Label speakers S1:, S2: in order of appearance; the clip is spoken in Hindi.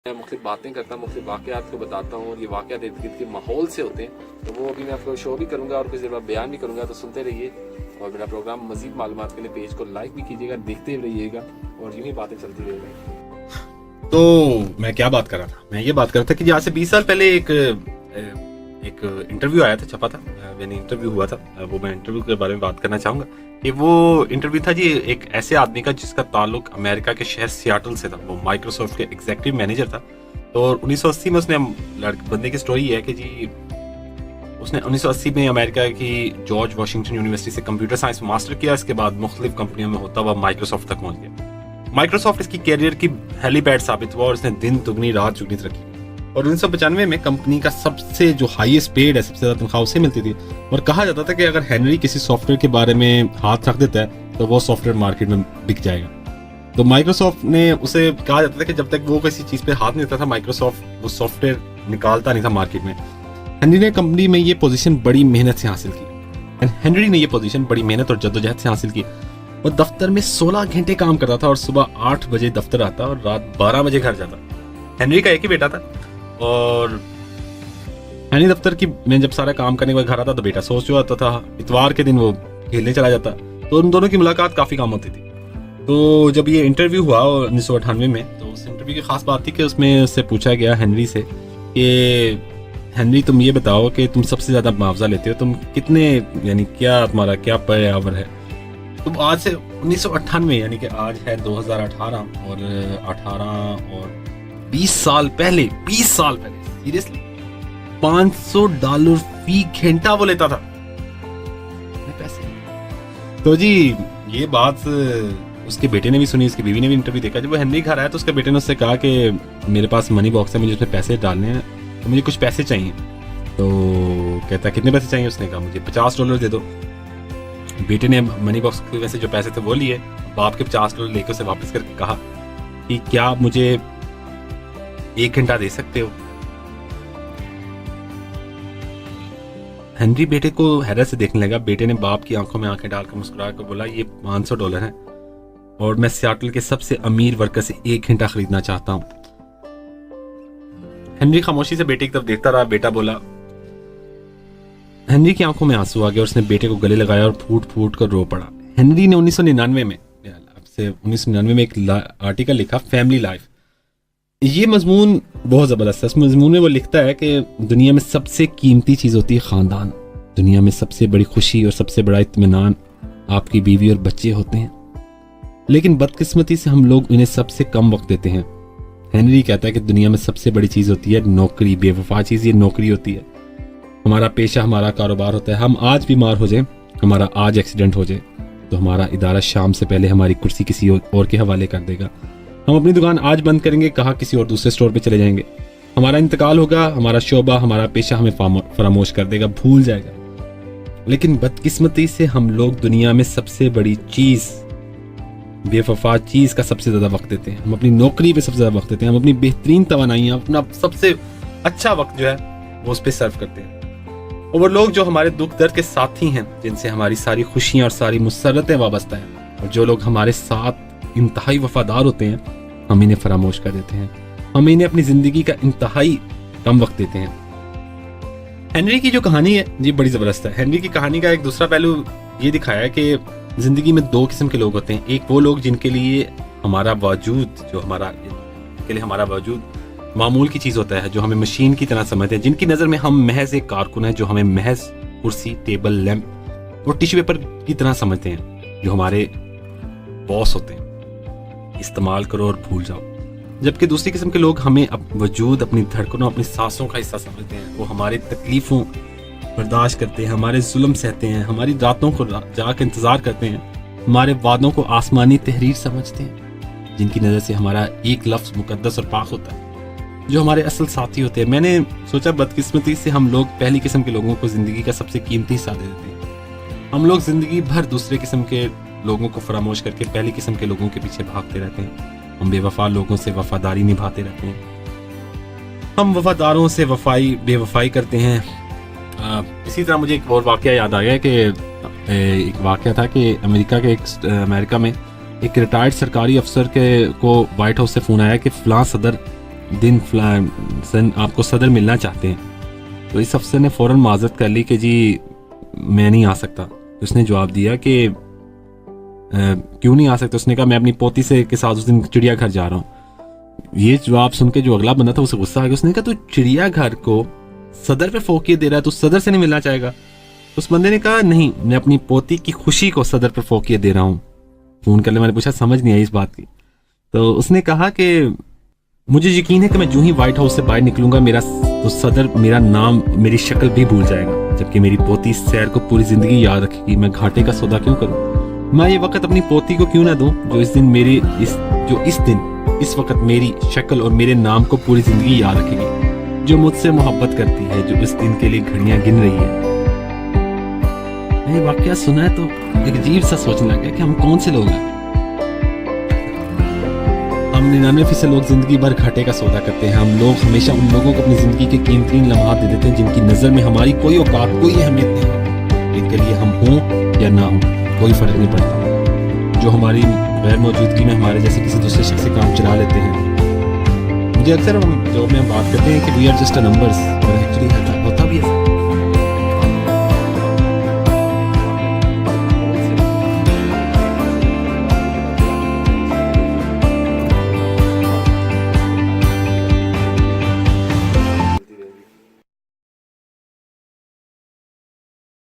S1: मैं मुख्तलिफ बातें करता हूँ, मुख्तलिफ वाक़यात को बताता हूँ और ये वाक़यात इर्द-गिर्द के माहौल से होते हैं, तो वो अभी मैं आपको शो भी करूँगा और कुछ देर बाद बयान भी करूँगा, तो सुनते रहिए। और मेरा प्रोग्राम मज़ीद मालूमात के लिए पेज को लाइक भी कीजिएगा, देखते रहिएगा और यूँ ही बातें चलती रहेंगी।
S2: तो मैं क्या बात कर रहा था, मैं ये बात कर रहा था कि आज से 20 साल पहले एक इंटरव्यू आया था, छपा था, मैंने इंटरव्यू हुआ था, वो मैं इंटरव्यू के बारे में बात करना चाहूँगा कि वो इंटरव्यू था जी एक ऐसे आदमी का जिसका ताल्लुक अमेरिका के शहर सियाटल से था। वो माइक्रोसॉफ्ट के एग्जीक्यूटिव मैनेजर था। तो 1980 में उसने बंदे की स्टोरी है कि जी उसने 1980 में अमेरिका की जॉर्ज वाशिंगटन यूनिवर्सिटी से कंप्यूटर साइंस में मास्टर किया। इसके बाद मुख्तलिफ कंपनियों में होता हुआ माइक्रोसॉफ्ट तक पहुंच गया। माइक्रोसॉफ्ट इसकी कैरियर की हेलीपैड साबित हुआ और इसने दिन दुगनी रात चुगनी तरक्की। और 1995 में कंपनी का सबसे जो हाईएस्ट पेड है, सबसे ज्यादा तनख्वाह उसे मिलती थी। और कहा जाता था कि अगर हेनरी किसी सॉफ्टवेयर के बारे में हाथ रख देता है तो वो सॉफ्टवेयर मार्केट में बिक जाएगा। तो माइक्रोसॉफ्ट ने उसे कहा जाता था कि जब तक वो किसी चीज पे हाथ नहीं देता था माइक्रोसॉफ्ट वो सॉफ्टवेयर निकालता नहीं था मार्केट में। हेनरी ने कंपनी में ये पोजीशन बड़ी मेहनत से हासिल की। हेनरी ने ये पोजीशन बड़ी मेहनत और जद्दोजहद से हासिल की। वो दफ्तर में 16 घंटे काम करता था और सुबह 8 बजे दफ्तर आता और रात 12 बजे घर जाता। हेनरी का एक ही बेटा था और हेनरी दफ्तर की में जब सारा काम करने के बाद घर आता तो बेटा सोच जाता था। इतवार के दिन वो खेलने चला जाता, तो उन दोनों की मुलाकात काफी काम होती थी। तो जब ये इंटरव्यू हुआ 1998 में, तो उस इंटरव्यू की खास बात थी कि उसमें उससे पूछा गया हेनरी से कि हेनरी तुम ये बताओ कि तुम सबसे ज्यादा मुआवजा लेते हो, तुम कितने, यानी क्या तुम्हारा क्या पर आवर है। तो आज से 1998 यानी कि आज है 2018 और 18 और 20 साल पहले सीरियसली $500 फी घंटा वो लेता था पैसे। तो जी ये बात उसके बेटे ने भी सुनी, उसकी बीवी ने भी इंटरव्यू देखा। जब वो हेनरी घर आया तो उसके बेटे ने उससे कहा कि मेरे पास मनी बॉक्स है, मुझे उसमें पैसे डालने हैं, तो मुझे कुछ पैसे चाहिए। तो कहता कितने पैसे चाहिए। उसने कहा मुझे $50 दे दो। बेटे ने मनी बॉक्स में से जो पैसे थे वो लिए, बाप के $50 लेकर उसे वापस करके कहा कि क्या आप मुझे 1 घंटा दे सकते हो। हेनरी बेटे को हैरत से देखने लगा। बेटे ने बाप की आंखों में आंखें डालकर मुस्कुरा कर बोला ये $500 है और मैं सियाटल के सबसे अमीर वर्कर से 1 घंटा खरीदना चाहता हूं। हेनरी खामोशी से बेटे की तरफ देखता रहा। बेटा बोला, हेनरी की आंखों में आंसू आ गया और उसने बेटे को गले लगाया और फूट फूट कर रो पड़ा। हेनरी ने 1999 में एक आर्टिकल लिखा, फैमिली लाइफ। ये मजमून बहुत ज़बरदस्त है। इस मजमून में वो लिखता है कि दुनिया में सबसे कीमती चीज़ होती है ख़ानदान। दुनिया में सबसे बड़ी खुशी और सबसे बड़ा इत्मीनान आपकी बीवी और बच्चे होते हैं, लेकिन बदकिस्मती से हम लोग इन्हें सबसे कम वक्त देते हैं। हेनरी कहता है कि दुनिया में सबसे बड़ी चीज़ होती है नौकरी। बेवफा चीज़ ये नौकरी होती है। हमारा पेशा, हमारा कारोबार होता है। हम आज बीमार हो जाए, हमारा आज एक्सीडेंट हो जाए, तो हमारा इदारा शाम से पहले हमारी कुर्सी किसी और के हवाले कर देगा। हम अपनी दुकान आज बंद करेंगे, कहा किसी और दूसरे स्टोर पे चले जाएंगे। हमारा इंतकाल होगा, हमारा शोबा, हमारा पेशा हमें फरामोश कर देगा, भूल जाएगा। लेकिन बदकिस्मती से हम लोग दुनिया में सबसे बड़ी चीज, बेवफा चीज का सबसे ज्यादा वक्त देते हैं। हम अपनी नौकरी पे सबसे ज्यादा वक्त देते हैं। हम अपनी बेहतरीन तवानाइयां, अपना सबसे अच्छा वक्त जो है वो उस पर सर्व करते हैं। और वो लोग जो हमारे दुख दर्द के साथी हैं, जिनसे हमारी सारी खुशियां और सारी मुसरतें वाबस्ता हैं, और जो लोग हमारे साथ इंतहाई वफादार होते हैं, हम इन्हें फरामोश कर देते हैं। हम इन्हें अपनी जिंदगी का इंतहाई कम वक्त देते हैं। हेनरी की जो कहानी है जी बड़ी जबरदस्त है। हेनरी की कहानी का एक दूसरा पहलू ये दिखाया है कि जिंदगी में 2 किस्म के लोग होते हैं। एक वो लोग जिनके लिए हमारा वजूद मामूल की चीज होता है, जो हमें मशीन की तरह समझते हैं, जिनकी नजर में हम महज एक कारकुन है, जो हमें महज कुर्सी, टेबल, लैंप और टिश्यू पेपर की तरह समझते हैं, जो हमारे बॉस होते हैं, इस्तेमाल करो और भूल जाओ। जबकि दूसरी किस्म के लोग हमें वजूद, अपनी धड़कनों, अपनी सांसों का हिस्सा समझते हैं। वो हमारे तकलीफों बर्दाश्त करते हैं, हमारे जुल्म सहते हैं, हमारी रातों को जाकर इंतजार करते हैं, हमारे वादों को आसमानी तहरीर समझते हैं, जिनकी नजर से हमारा एक लफ्ज मुकद्दस और पाक होता है, जो हमारे असल साथी होते हैं। मैंने सोचा बदकिस्मती से हम लोग पहली किस्म के लोगों को जिंदगी का सबसे कीमती हिस्सा दे देते हैं। हम लोग जिंदगी भर दूसरे किस्म के लोगों को फरामोश करके पहली किस्म के लोगों के पीछे भागते रहते हैं। हम बेवफा लोगों से वफादारी निभाते रहते हैं। हम वफादारों से बेवफाई करते हैं। इसी तरह मुझे एक और वाकया याद आ गया कि एक वाकया था कि अमेरिका में एक रिटायर्ड सरकारी अफसर को व्हाइट हाउस से फ़ोन आया कि फ़लाँ सदर दिन फलान सन आपको सदर मिलना चाहते हैं। तो इस अफसर ने फ़ौरन माजरत कर ली कि जी मैं नहीं आ सकता। उसने जवाब दिया कि क्यों नहीं आ सकता? उसने कहा मैं अपनी पोती से के साथ उस दिन चिड़ियाघर जा रहा हूँ। ये जवाब सुन के जो अगला बंदा था उसे गुस्सा आ गया। उसने कहा तू चिड़ियाघर को सदर पे फोकियत दे रहा है, तू सदर से नहीं मिलना चाहेगा? उस बंदे ने कहा नहीं, मैं अपनी पोती की खुशी को सदर पर फोकियत दे रहा हूँ। फ़ोन कर ले, मैंने पूछा समझ नहीं आई इस बात की। तो उसने कहा कि मुझे यकीन है कि मैं जो ही व्हाइट हाउस से बाहर निकलूंगा मेरा तो सदर मेरा नाम मेरी शक्ल भी भूल जाएगा, जबकि मेरी पोती इस सैर को पूरी जिंदगी याद रखेगी। मैं घाटे का सौदा क्यों करूं? मैं ये वक्त अपनी पोती को क्यों ना दूं जो इस वक्त मेरी शक्ल और मेरे नाम को पूरी जिंदगी याद रखेगी, जो मुझसे मोहब्बत करती है, जो इस दिन के लिए घड़ियां गिन रही है। मैं वाकया सुना है तो एक अजीब सा सोचने लगा कि हम कौन से लोग हैं। हम 99% लोग जिंदगी भर घाटे का सौदा करते हैं। हम लोग हमेशा उन लोगों को अपनी जिंदगी के कीमती लम्हात दे देते हैं जिनकी नज़र में हमारी कोई औकात कोई अहमियत नहीं होती। इनके लिए हम हों या ना हों कोई फर्क नहीं पड़ता। जो हमारी गैर मौजूदगी में हमारे जैसे किसी दूसरे शख्स से काम चला लेते हैं। मुझे अक्सर हम जो में बात करते हैं कि we are just a numbers,